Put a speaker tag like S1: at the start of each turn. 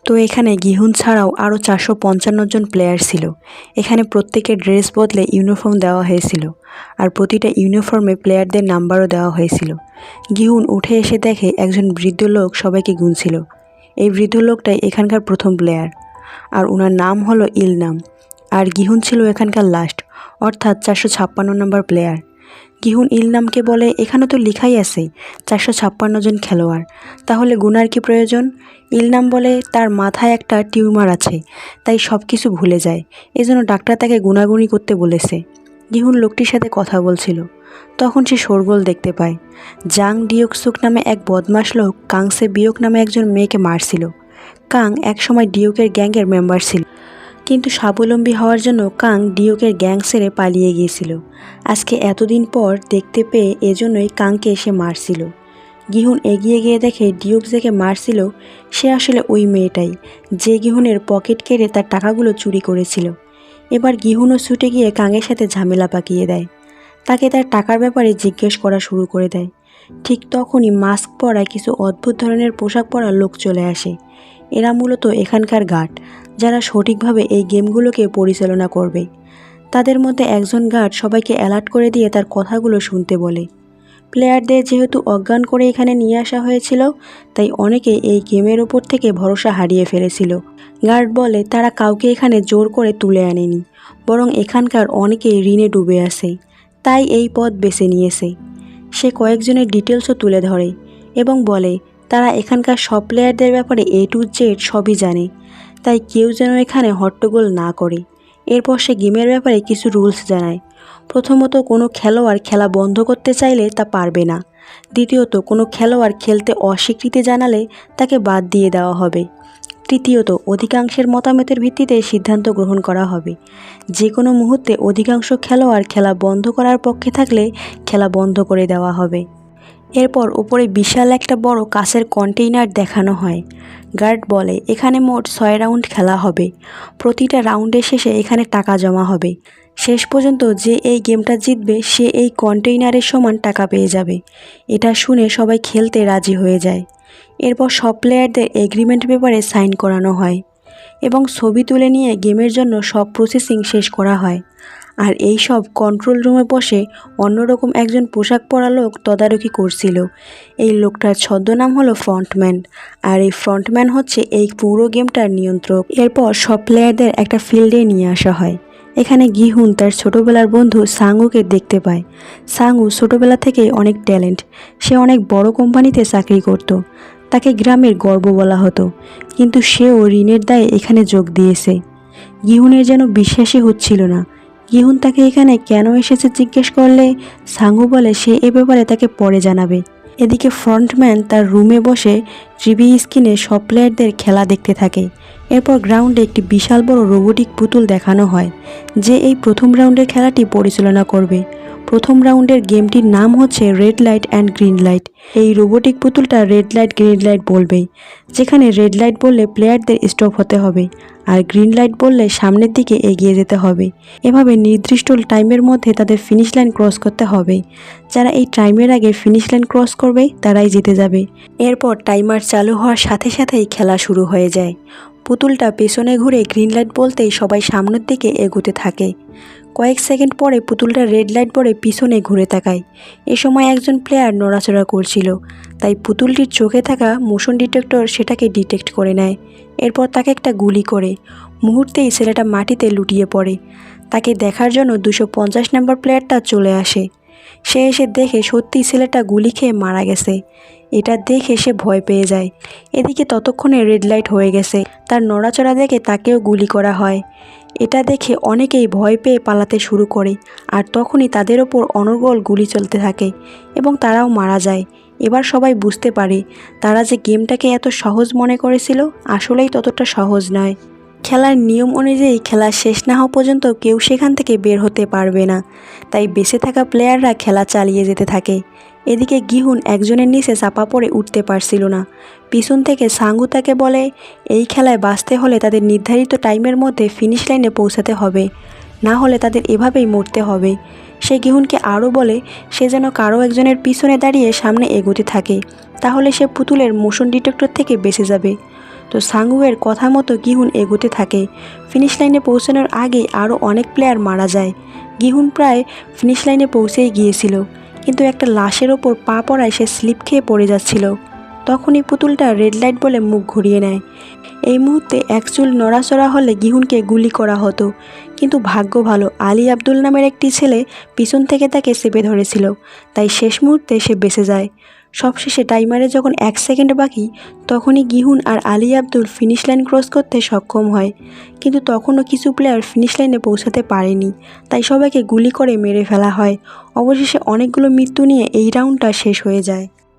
S1: তো এখানে গিহুন ছাড়াও আরও 455 জন প্লেয়ার ছিল। এখানে প্রত্যেকের ড্রেস বদলে ইউনিফর্ম দেওয়া হয়েছিল, আর প্রতিটা ইউনিফর্মে প্লেয়ারদের নাম্বারও দেওয়া হয়েছিল। গিহুন উঠে এসে দেখে একজন বৃদ্ধ লোক সবাইকে গুনছিল। এই বৃদ্ধ লোকটাই এখানকার প্রথম প্লেয়ার, আর ওনার নাম হলো ইলনাম। আর গিহুন ছিল এখানকার লাস্ট, অর্থাৎ 456 নম্বর প্লেয়ার। গিহুন ইলনামকে বলে, এখানে তো লেখাই আছে 456 জন খেলোয়াড়, তাহলে গুনার কি প্রয়োজন? ইলনাম বলে, তার মাথায় একটা টিউমার আছে, তাই সব কিছু ভুলে যায়, এজন্য ডাক্তার তাকে গুনাগুনি করতে বলেছে। গিহুন লোকটির সাথে কথা বলছিল, তখন সে শোরগোল দেখতে পায়। জাং ডিওকসুক নামে এক বদমাশ লোক কাংসে বিয়োক নামে একজন মেয়েকে মারছিল। কাং একসময় ডিওকের গ্যাংয়ের মেম্বার ছিল, কিন্তু স্বাবলম্বী হওয়ার জন্য কাং ডিওকের গ্যাং ছেড়ে পালিয়ে গিয়েছিল। আজকে এতদিন পর দেখতে পেয়ে এজন্যই কাংকে সে মারছিল। গিহুন এগিয়ে গিয়ে দেখে ডিওক যাকে মারছিল সে আসলে ওই মেয়েটাই, যে গিহুনের পকেট কেড়ে তার টাকাগুলো চুরি করেছিল। এবার গিহুনও ছুটে গিয়ে কাংয়ের সাথে ঝামেলা পাকিয়ে দেয়, তাকে তার টাকার ব্যাপারে জিজ্ঞেস করা শুরু করে দেয়। ঠিক তখনই মাস্ক পরা কিছু অদ্ভুত ধরনের পোশাক পরা লোক চলে আসে। এরা মূলত এখানকার গার্ড, যারা সঠিকভাবে এই গেমগুলোকে পরিচালনা করবে। তাদের মধ্যে একজন গার্ড সবাইকে অ্যালার্ট করে দিয়ে তার কথাগুলো শুনতে বলে। প্লেয়ারদের যেহেতু অজ্ঞান করে এখানে নিয়ে আসা হয়েছিল, তাই অনেকে এই গেমের ওপর থেকে ভরসা হারিয়ে ফেলেছিল। গার্ড বলে তারা কাউকে এখানে জোর করে তুলে আনেনি, বরং এখানকার অনেকেই ঋণে ডুবে আছে, তাই এই পথ বেছে নিয়েছে। সে কয়েকজনের ডিটেলসও তুলে ধরে এবং বলে তারা এখানকার সব প্লেয়ারদের ব্যাপারে A to Z সবই জানে, তাই কেউ যেন এখানে হট্টগোল না করে। এরপর সে গেমের ব্যাপারে কিছু রুলস জানায়। প্রথমত, কোনো খেলোয়াড় খেলা বন্ধ করতে চাইলে তা পারবে না। দ্বিতীয়ত, কোনো খেলোয়াড় খেলতে অস্বীকৃতি জানালে তাকে বাদ দিয়ে দেওয়া হবে। তৃতীয়ত, অধিকাংশের মতামতের ভিত্তিতে সিদ্ধান্ত গ্রহণ করা হবে। যে কোনো মুহূর্তে অধিকাংশ খেলোয়াড় খেলা বন্ধ করার পক্ষে থাকলে খেলা বন্ধ করে দেওয়া হবে। এরপর উপরে বিশাল একটা বড় কাঁচের কন্টেইনার দেখানো হয়। গার্ড বলে এখানে মোট 6 রাউন্ড খেলা হবে। প্রতিটা রাউন্ডের শেষে এখানে টাকা জমা হবে। শেষ পর্যন্ত যে এই গেমটা জিতবে সে এই কন্টেইনারের সমান টাকা পেয়ে যাবে। এটা শুনে সবাই খেলতে রাজি হয়ে যায়। এরপর সব প্লেয়ারদের এগ্রিমেন্ট পেপারে সাইন করানো হয় এবং ছবি তুলে নিয়ে গেমের জন্য সব প্রসেসিং শেষ করা হয়। আর এই সব কন্ট্রোল রুমে বসে অন্যরকম একজন পোশাক পরা লোক তদারকি করছিল। এই লোকটার ছদ্মনাম হলো ফ্রন্টম্যান, আর এই ফ্রন্টম্যান হচ্ছে এই পুরো গেমটার নিয়ন্ত্রক। এরপর সব প্লেয়ারদের একটা ফিল্ডে নিয়ে আসা হয়। এখানে গিহুন তার ছোটোবেলার বন্ধু সাঙ্গুকে দেখতে পায়। সাঙ্গু ছোটোবেলা থেকেই অনেক ট্যালেন্ট, সে অনেক বড় কোম্পানিতে চাকরি করত, তাকে গ্রামের গর্ব বলা হতো, কিন্তু সেও ঋণের দায়ে এখানে যোগ দিয়েছে। গিহুনের যেন বিশ্বাসই হচ্ছিল না। গিহুন তাকে এখানে কেন এসেছে জিজ্ঞেস করলে সাঙ্গু বলে সে এ ব্যাপারে তাকে পরে জানাবে। এদিকে ফ্রন্টম্যান তার রুমে বসে টিভি স্ক্রিনে সব প্লেয়ারদের খেলা দেখতে থাকে। এরপর গ্রাউন্ডে একটি বিশাল বড় রোবোটিক পুতুল দেখানো হয়, যে এই প্রথম রাউন্ডের খেলাটি পরিচালনা করবে। প্রথম রাউন্ডের গেমটির নাম হচ্ছে red light and green light. এই রোবোটিক পুতুলটা রেড লাইট গ্রিন লাইট বলবে, যেখানে রেড লাইট বললে প্লেয়ারদের স্টপ হতে হবে, আর গ্রিন লাইট বললে সামনের দিকে এগিয়ে যেতে হবে। এভাবে নির্দিষ্ট টাইমের মধ্যে তাদের ফিনিশ লাইন ক্রস করতে হবে। যারা এই টাইমের আগে ফিনিশ লাইন ক্রস করবে তারাই জিতে যাবে। এরপর টাইমার চালু হওয়ার সাথে সাথেই খেলা শুরু হয়ে যায়। পুতুলটা পেছনে ঘুরে গ্রিন লাইট বলতেই সবাই সামনের দিকে এগোতে থাকে। কয়েক সেকেন্ড পরে পুতুলটা রেড লাইট পরে পিছনে ঘুরে তাকায়। এ সময় একজন প্লেয়ার নড়াচড়া করছিল, তাই পুতুলটির চোখে থাকা মোশন ডিটেক্টর সেটাকে ডিটেক্ট করে নেয়। এরপর তাকে একটা গুলি করে। মুহূর্তেই ছেলেটা মাটিতে লুটিয়ে পড়ে। তাকে দেখার জন্য 250 নম্বর প্লেয়ারটা চলে আসে। সে এসে দেখে সত্যিই ছেলেটা গুলি খেয়ে মারা গেছে। এটা দেখে সে ভয় পেয়ে যায়। এদিকে ততক্ষণে রেড লাইট হয়ে গেছে। তার নড়াচড়া দেখে তাকেও গুলি করা হয়। এটা দেখে অনেকেই ভয় পেয়ে পালাতে শুরু করে, আর তখনই তাদের ওপর অনর্গল গুলি চলতে থাকে এবং তারাও মারা যায়। এবার সবাই বুঝতে পারে তারা যে গেমটাকে এত সহজ মনে করেছিল আসলেই ততটা সহজ নয়। খেলার নিয়ম অনুযায়ী খেলা শেষ না হওয়া পর্যন্ত কেউ সেখান থেকে বের হতে পারবে না, তাই বেঁচে থাকা প্লেয়াররা খেলা চালিয়ে যেতে থাকে। এদিকে গিহুন একজনের নিচে চাপা পড়ে উঠতে পারছিল না। পিছন থেকে সাঙ্গু তাকে বলে এই খেলায় বাঁচতে হলে তাদের নির্ধারিত টাইমের মধ্যে ফিনিশ লাইনে পৌঁছাতে হবে, না হলে তাদের এভাবেই মরতে হবে। সে গিহুনকে আরও বলে সে যেন কারো একজনের পিছনে দাঁড়িয়ে সামনে এগোতে থাকে, তাহলে সে পুতুলের মোশন ডিটেক্টর থেকে বেঁচে যাবে। তো সাংউয়ের কথা মতো গিহুন এগোতে থাকে। ফিনিশ লাইনে পৌঁছানোর আগে আরও অনেক প্লেয়ার মারা যায়। গিহুন প্রায় ফিনিশ লাইনে পৌঁছেই গিয়েছিল, কিন্তু একটা লাশের ওপর পা পড়ায় সে স্লিপ খেয়ে পড়ে যাচ্ছিল। তখনই পুতুলটা রেড লাইট বলে মুখ ঘুরিয়ে নেয়। এই মুহূর্তে এক চুল নড়াচড়া হলে গিহুনকে গুলি করা হতো, কিন্তু ভাগ্য ভালো আলী আব্দুল নামের একটি ছেলে পিছন থেকে তাকে চেপে ধরেছিল, তাই শেষ মুহূর্তে সে বেঁচে যায়। সবশেষে টাইমারে যখন 1 সেকেন্ড বাকি, তখনই গিহুন আর Ali Abdul finish line cross করতে সক্ষম হয়, কিন্তু তখনও কিছু প্লেয়ার ফিনিশ লাইনে পৌঁছাতে পারেনি, তাই সবাইকে গুলি করে মেরে ফেলা হয়। অবশেষে অনেকগুলো মৃত্যু নিয়ে এই রাউন্ডটা শেষ হয়ে যায়।